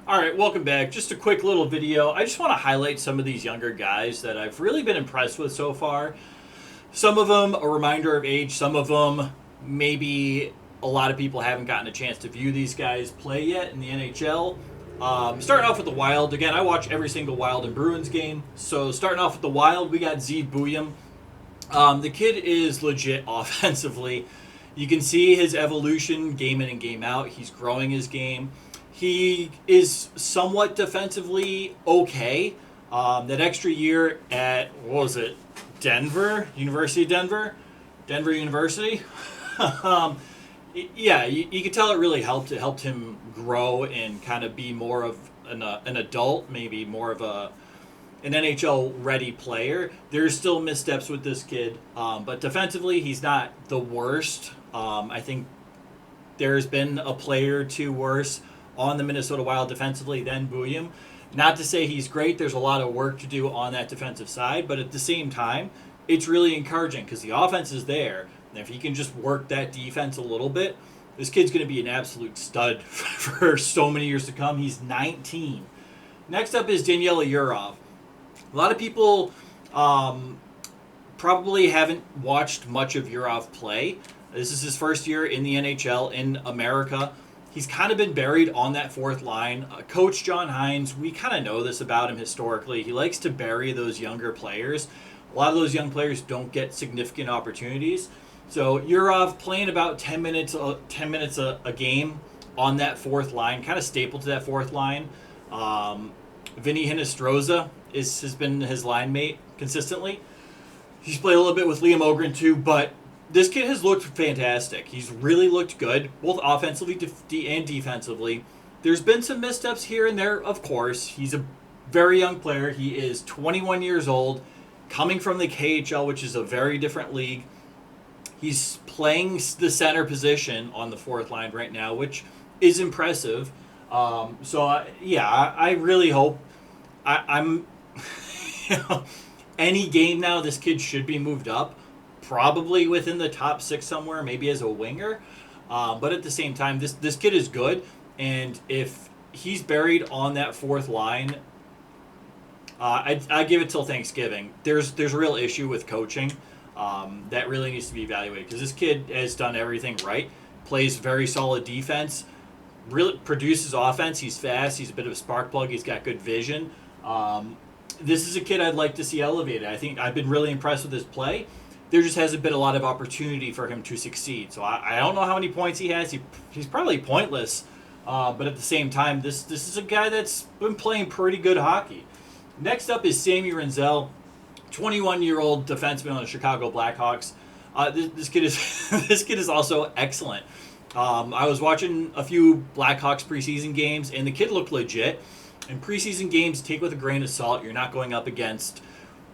All right, welcome back. Just a quick little video. I just want to highlight some of these younger guys that I've really been impressed with so far. Some of them a reminder of age, some of them maybe a lot of people haven't gotten a chance to view these guys play yet in the NHL. Starting off with the Wild. Again, I watch every single Wild and Bruins game. So starting off with the Wild, we got Zeev Buium. The kid is legit offensively. You can see his evolution game in and game out. He's growing his game. He is somewhat defensively okay. That extra year at, what was it, Denver? University of Denver? Denver University? Yeah, you could tell it really helped. It helped him grow and kind of be more of an adult, maybe more of an NHL-ready player. There's still missteps with this kid, but defensively, he's not the worst. I think there's been a player or two worse on the Minnesota Wild defensively than Buium. Not to say he's great. There's a lot of work to do on that defensive side, but at the same time, it's really encouraging because the offense is there. And if he can just work that defense a little bit, this kid's going to be an absolute stud for so many years to come. He's 19. Next up is Daniel Yurov. A lot of people probably haven't watched much of Yurov play. This is his first year in the NHL in America. He's kind of been buried on that fourth line. Coach John Hines, we kind of know this about him historically. He likes to bury those younger players. A lot of those young players don't get significant opportunities. So Yurov playing about 10 minutes a game on that fourth line, kind of stapled to that fourth line. Vinny Hinostroza has been his line mate consistently. He's played a little bit with Liam Ogren too, but this kid has looked fantastic. He's really looked good, both offensively and defensively. There's been some missteps here and there, of course. He's a very young player. He is 21 years old, coming from the KHL, which is a very different league. He's playing the center position on the fourth line right now, which is impressive. I really hope I'm any game now, this kid should be moved up. Probably within the top six somewhere, maybe as a winger. But at the same time, this kid is good. And if he's buried on that fourth line, I give it till Thanksgiving. There's a real issue with coaching that really needs to be evaluated. Because this kid has done everything right. Plays very solid defense. Really produces offense. He's fast. He's a bit of a spark plug. He's got good vision. This is a kid I'd like to see elevated. I think I've been really impressed with his play. There just hasn't been a lot of opportunity for him to succeed. So I don't know how many points he has. He's probably pointless. But at the same time, this is a guy that's been playing pretty good hockey. Next up is Sammy Renzel, 21-year-old defenseman on the Chicago Blackhawks. This kid is also excellent. I was watching a few Blackhawks preseason games, and the kid looked legit. In preseason games, take with a grain of salt. You're not going up against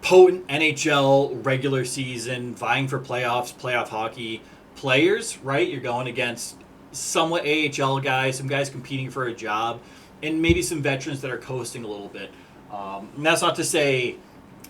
potent NHL regular season, vying for playoffs, playoff hockey players, right? You're going against somewhat AHL guys, some guys competing for a job, and maybe some veterans that are coasting a little bit. And that's not to say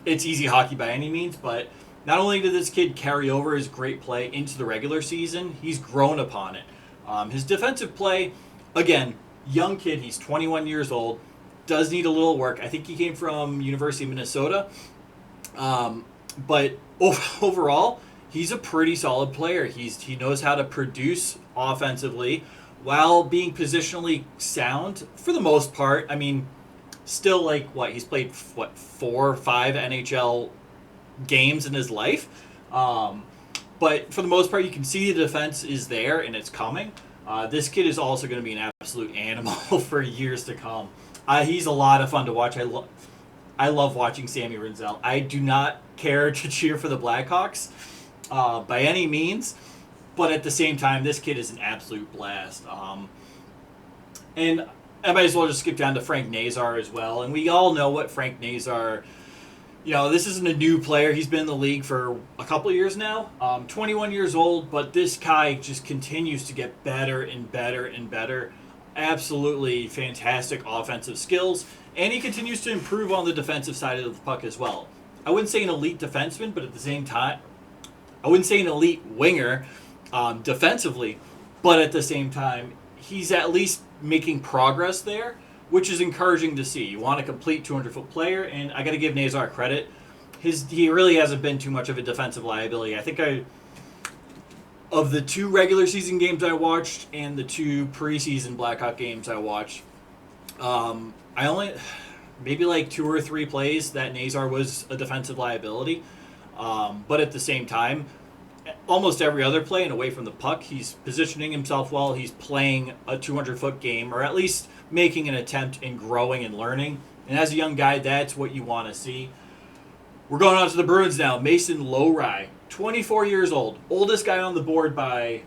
it's easy hockey by any means, but not only did this kid carry over his great play into the regular season, he's grown upon it. His defensive play, again, young kid, he's 21 years old, does need a little work. I think he came from University of Minnesota. But overall, he's a pretty solid player. He knows how to produce offensively while being positionally sound for the most part. I mean, still he's played 4 or 5 NHL games in his life. But for the most part, you can see the defense is there and it's coming. This kid is also going to be an absolute animal for years to come. He's a lot of fun to watch. I love watching Sammy Renzel. I do not care to cheer for the Blackhawks by any means, but at the same time, this kid is an absolute blast. And I might as well just skip down to Frank Nazar as well. And we all know what Frank Nazar, this isn't a new player. He's been in the league for a couple of years now. 21 years old, but this guy just continues to get better and better and better. Absolutely fantastic offensive skills. And he continues to improve on the defensive side of the puck as well. I wouldn't say an elite defenseman, but at the same time, I wouldn't say an elite winger defensively, but at the same time, he's at least making progress there. which is encouraging to see. You want a complete 200-foot player, and I got to give Nazar credit. He really hasn't been too much of a defensive liability. I think of the 2 regular season games I watched and the 2 preseason Blackhawk games I watched, I only maybe like 2 or 3 plays that Nazar was a defensive liability. But at the same time, almost every other play and away from the puck, he's positioning himself well. He's playing a 200-foot game, or at least making an attempt in growing and learning. And as a young guy, that's what you want to see. We're going on to the Bruins now. Mason Lohrei, 24 years old. Oldest guy on the board by,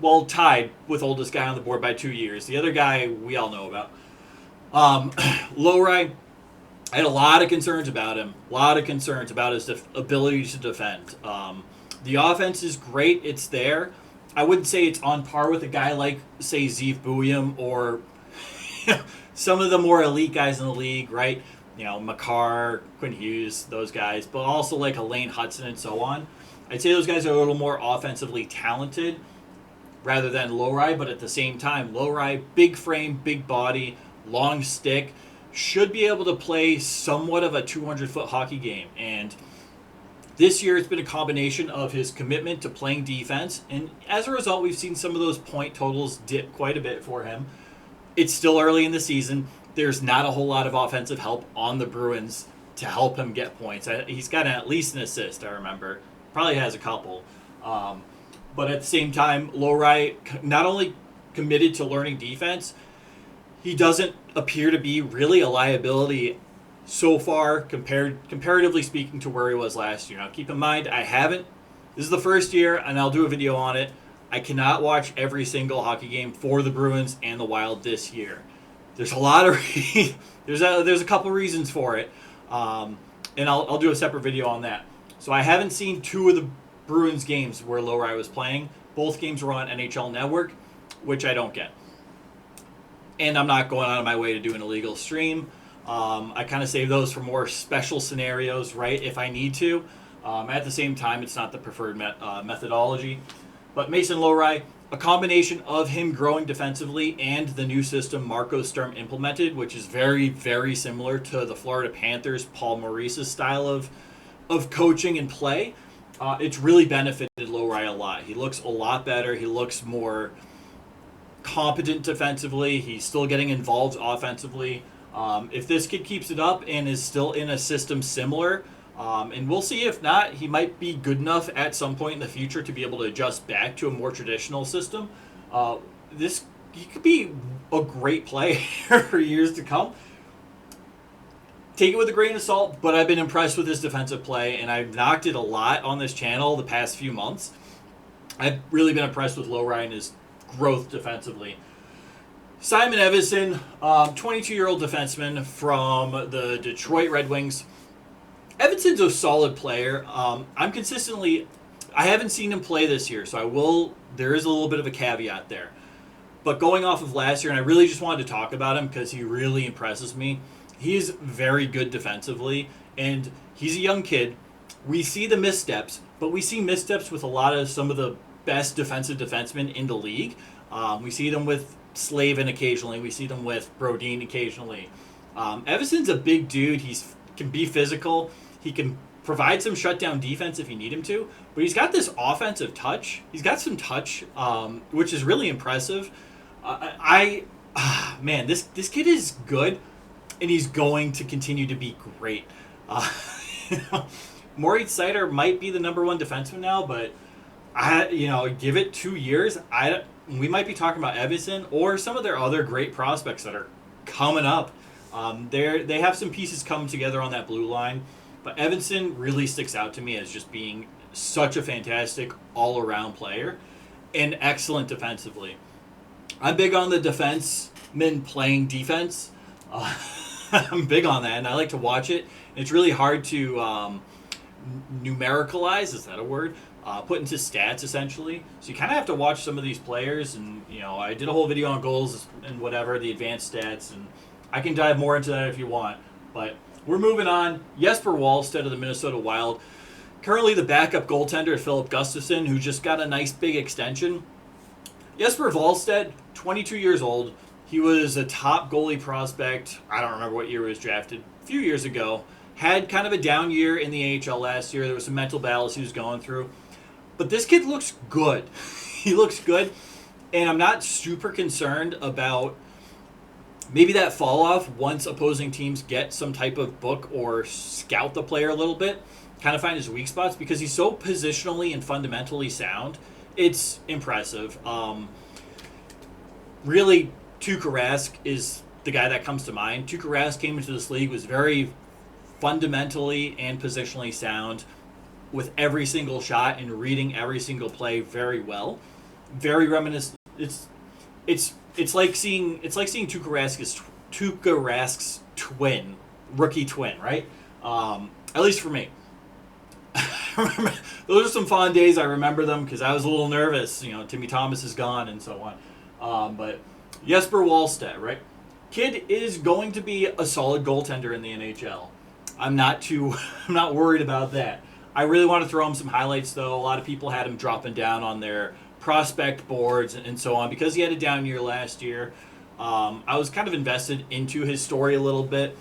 well, tied with oldest guy on the board by 2 years. The other guy we all know about. Lohrei, I had a lot of concerns about him. A lot of concerns about his ability to defend. The offense is great. It's there. I wouldn't say it's on par with a guy like, say, Zeev Buium or some of the more elite guys in the league, right? You know, Makar, Quinn Hughes, those guys, but also like a Lane Hudson and so on. I'd say those guys are a little more offensively talented rather than Lohrei, but at the same time, Lohrei, big frame, big body, long stick, should be able to play somewhat of a 200-foot hockey game. And this year, it's been a combination of his commitment to playing defense, and as a result, we've seen some of those point totals dip quite a bit for him. It's still early in the season. There's not a whole lot of offensive help on the Bruins to help him get points. He's got at least an assist, I remember. Probably has a couple. But at the same time, Lohrei not only committed to learning defense, he doesn't appear to be really a liability so far, comparatively speaking to where he was last year. Now, keep in mind, this is the first year, and I'll do a video on it. I cannot watch every single hockey game for the Bruins and the Wild this year. There's a lot of there's a couple reasons for it, and I'll do a separate video on that. So I haven't seen 2 of the Bruins games where Lohrei was playing. Both games were on NHL Network, which I don't get. And I'm not going out of my way to do an illegal stream. I kind of save those for more special scenarios, right, if I need to. At the same time, it's not the preferred methodology. But Mason Lohrei, a combination of him growing defensively and the new system Marco Sturm implemented, which is very, very similar to the Florida Panthers' Paul Maurice's style of coaching and play. It's really benefited Lohrei a lot. He looks a lot better. He looks more competent defensively. He's still getting involved offensively. If this kid keeps it up and is still in a system similar, and we'll see if not, he might be good enough at some point in the future to be able to adjust back to a more traditional system. He could be a great player for years to come. Take it with a grain of salt, but I've been impressed with his defensive play, and I've knocked it a lot on this channel the past few months. I've really been impressed with Lohrei and his growth defensively. Simon Evason, 22-year-old defenseman from the Detroit Red Wings. Evanson's a solid player. I haven't seen him play this year, so there is a little bit of a caveat there. But going off of last year, and I really just wanted to talk about him because he really impresses me. He's very good defensively, and he's a young kid. We see the missteps, but we see missteps with a lot of some of the best defensive defensemen in the league. We see them with Slavin occasionally. We see them with Brodin occasionally. Evason's a big dude. He can be physical. He can provide some shutdown defense if you need him to, but he's got this offensive touch. He's got some touch, which is really impressive. Man, this kid is good, and he's going to continue to be great. Moritz Seider might be the number 1 defenseman now, but give it 2 years. We might be talking about Evason or some of their other great prospects that are coming up. They have some pieces coming together on that blue line, but Evason really sticks out to me as just being such a fantastic all-around player and excellent defensively. I'm big on the defensemen playing defense. I'm big on that, and I like to watch it. It's really hard to numericalize, is that a word? Put into stats, essentially. So you kind of have to watch some of these players, and I did a whole video on goals and whatever, the advanced stats, and I can dive more into that if you want. But we're moving on. Jesper Wallstedt of the Minnesota Wild, currently the backup goaltender to Philip Gustafsson, who just got a nice big extension. Jesper Wallstedt, 22 years old, He was a top goalie prospect. I don't remember what year he was drafted. A few years ago. Had kind of a down year in the AHL last year. There was some mental battles he was going through. But this kid looks good. He looks good. And I'm not super concerned about maybe that fall off once opposing teams get some type of book or scout the player a little bit, kind of find his weak spots, because he's so positionally and fundamentally sound. It's impressive. Really, Tuukka Rask is the guy that comes to mind. Tuukka Rask came into this league, was very fundamentally and positionally sound with every single shot and reading every single play very well. Very reminiscent. It's like seeing Tuukka Rask's twin, rookie twin, right? At least for me. Those are some fond days. I remember them because I was a little nervous. Timmy Thomas is gone and so on. But Jesper Wallstedt, right? Kid is going to be a solid goaltender in the NHL. I'm not worried about that. I really want to throw him some highlights, though. A lot of people had him dropping down on their prospect boards and so on because he had a down year last year. I was kind of invested into his story a little bit.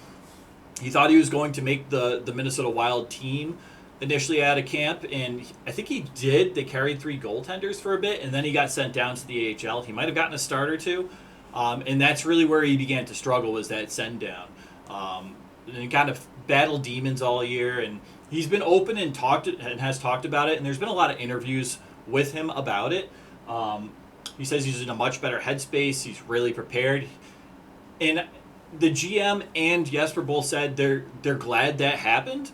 He thought he was going to make the Minnesota Wild team initially out of camp, and I think he did. They carried 3 goaltenders for a bit, and then he got sent down to the AHL. He might have gotten a start or two, and that's really where he began to struggle, was that send down. And he kind of battled demons all year, and he's been open and has talked about it, and there's been a lot of interviews with him about it. He says he's in a much better headspace. He's really prepared, and the GM and Jesper both said they're glad that happened.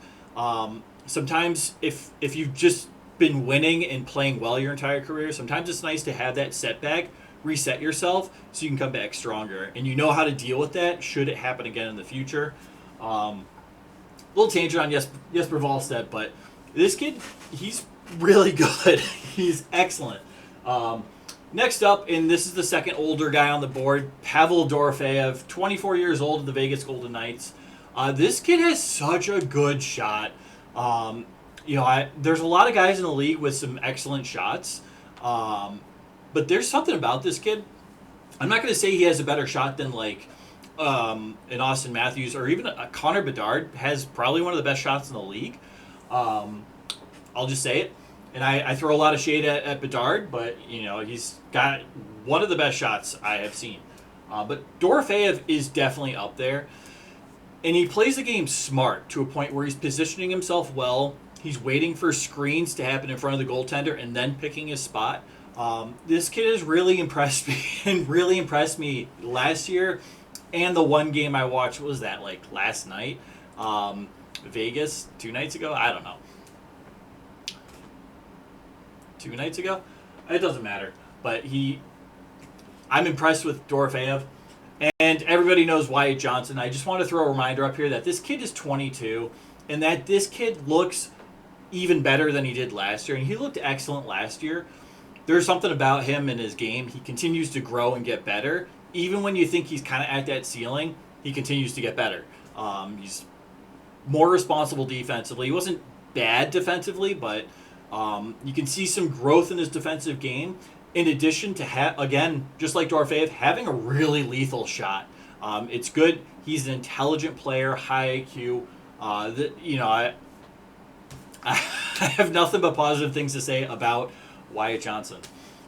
Sometimes if you've just been winning and playing well your entire career, sometimes it's nice to have that setback, reset yourself so you can come back stronger, and you know how to deal with that should it happen again in the future. Little tangent on Jesper Wallstedt, but this kid, he's really good. He's excellent. Next up, and this is the second older guy on the board, Pavel Dorofeyev, 24 years old of the Vegas Golden Knights. This kid has such a good shot. There's a lot of guys in the league with some excellent shots, but there's something about this kid. I'm not going to say he has a better shot than an Austin Matthews or even a Connor Bedard has probably one of the best shots in the league. I'll just say it. And I throw a lot of shade at Bedard, but he's got one of the best shots I have seen. But Dorofeyev is definitely up there. And he plays the game smart to a point where he's positioning himself well. He's waiting for screens to happen in front of the goaltender and then picking his spot. This kid has really impressed me and really impressed me last year. And the one game I watched, what was that, last night? Vegas, 2 nights ago? I don't know. 2 nights ago? It doesn't matter. But I'm impressed with Dorofeyev. And everybody knows Wyatt Johnson. I just want to throw a reminder up here that this kid is 22 and that this kid looks even better than he did last year. And he looked excellent last year. There's something about him in his game. He continues to grow and get better. Even when you think he's kind of at that ceiling, he continues to get better. He's more responsible defensively. He wasn't bad defensively, but you can see some growth in his defensive game. In addition to, again, just like Dorofeyev, having a really lethal shot. It's good. He's an intelligent player, high IQ. I have nothing but positive things to say about Wyatt Johnson.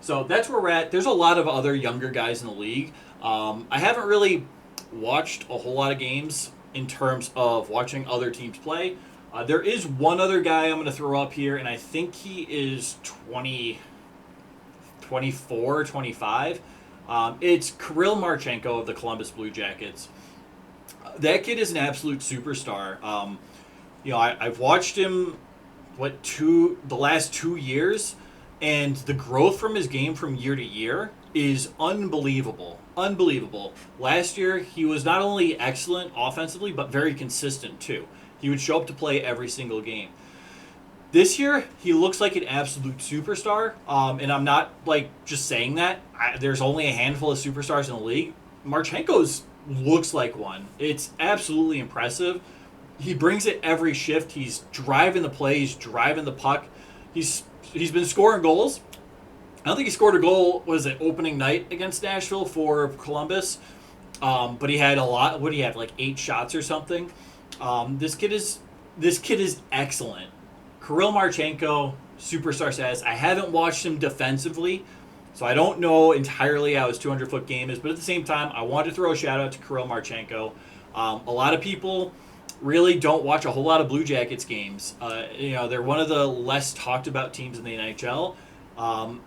So that's where we're at. There's a lot of other younger guys in the league. I haven't really watched a whole lot of games in terms of watching other teams play. There is one other guy I'm going to throw up here, and I think he is 24, 25. It's Kirill Marchenko of the Columbus Blue Jackets. That kid is an absolute superstar. I've watched him, the last 2 years, and the growth from his game from year to year is unbelievable. Unbelievable. Last year, he was not only excellent offensively, but very consistent too. He would show up to play every single game. This year, he looks like an absolute superstar, and I'm not just saying that. There's only a handful of superstars in the league. Marchenko's looks like one. It's absolutely impressive. He brings it every shift. He's driving the play. He's driving the puck. He's been scoring goals. I don't think he scored a goal, opening night against Nashville for Columbus. But he had a lot. What do you have? Like 8 shots or something. This kid is excellent. Kirill Marchenko, superstar status. I haven't watched him defensively, so I don't know entirely how his 200-foot game is. But at the same time, I want to throw a shout out to Kirill Marchenko. A lot of people really don't watch a whole lot of Blue Jackets games. They're one of the less talked about teams in the NHL,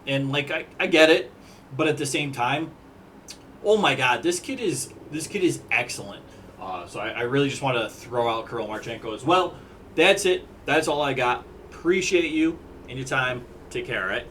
and like I get it, but at the same time, oh my God, this kid is excellent. So I really just want to throw out Kirill Marchenko as well. That's it. That's all I got. Appreciate you and your time. Take care, all right?